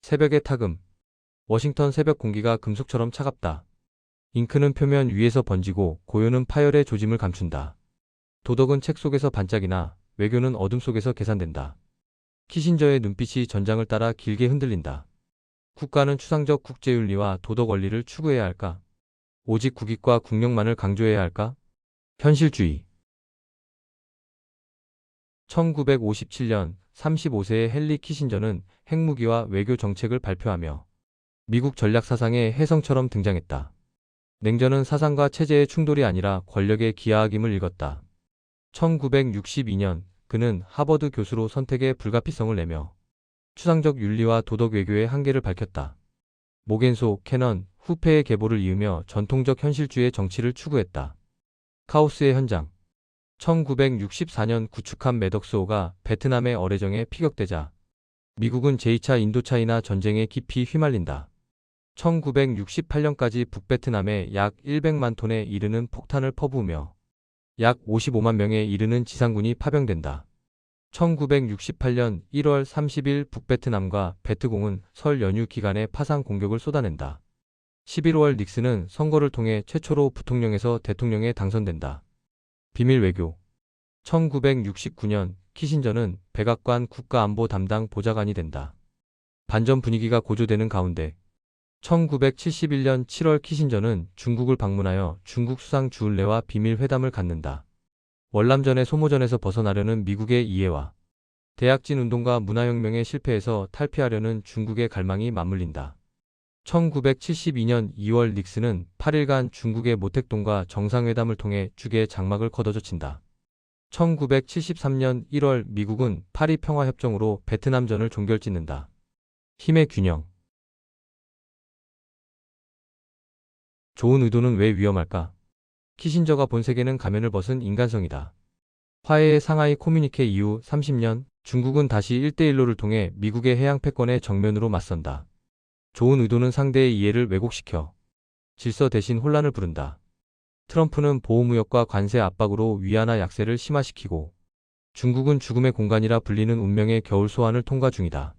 새벽의 타금. 워싱턴 새벽 공기가 금속처럼 차갑다. 잉크는 표면 위에서 번지고 고요는 파열의 조짐을 감춘다. 도덕은 책 속에서 반짝이나 외교는 어둠 속에서 계산된다. 키신저의 눈빛이 전장을 따라 길게 흔들린다. 국가는 추상적 국제윤리와 도덕 원리를 추구해야 할까? 오직 국익과 국력만을 강조해야 할까? 현실주의. 1957년 35세의 헨리 키신저는 핵무기와 외교 정책을 발표하며 미국 전략 사상의 혜성처럼 등장했다. 냉전은 사상과 체제의 충돌이 아니라 권력의 기하학임을 읽었다. 1962년 그는 하버드 교수로 선택의 불가피성을 내며 추상적 윤리와 도덕 외교의 한계를 밝혔다. 모겐소, 캐넌, 후페의 계보를 이으며 전통적 현실주의의 정치를 추구했다. 카오스의 현장. 1964년 구축한 매덕스호가 베트남의 어뢰정에 피격되자 미국은 제2차 인도차이나 전쟁에 깊이 휘말린다. 1968년까지 북베트남에 약 100만 톤에 이르는 폭탄을 퍼부으며 약 55만 명에 이르는 지상군이 파병된다. 1968년 1월 30일 북베트남과 베트공은 설 연휴 기간에 파상 공격을 쏟아낸다. 11월 닉슨은 선거를 통해 최초로 부통령에서 대통령에 당선된다. 비밀 외교. 1969년 키신저는 백악관 국가안보 담당 보좌관이 된다. 반전 분위기가 고조되는 가운데 1971년 7월 키신저는 중국을 방문하여 중국 수상 주울레와 비밀 회담을 갖는다. 월남전의 소모전에서 벗어나려는 미국의 이해와 대약진 운동과 문화혁명의 실패에서 탈피하려는 중국의 갈망이 맞물린다. 1972년 2월 닉슨은 8일간 중국의 모택동과 정상회담을 통해 죽의 장막을 걷어젖힌다. 1973년 1월 미국은 파리 평화협정으로 베트남전을 종결짓는다. 힘의 균형. 좋은 의도는 왜 위험할까? 키신저가 본 세계는 가면을 벗은 인간성이다. 화해의 상하이 커뮤니케 이후 30년, 중국은 다시 1대1로를 통해 미국의 해양 패권에 정면으로 맞선다. 좋은 의도는 상대의 이해를 왜곡시켜 질서 대신 혼란을 부른다. 트럼프는 보호무역과 관세 압박으로 위안화 약세를 심화시키고 중국은 죽음의 공간이라 불리는 운명의 겨울 소환을 통과 중이다.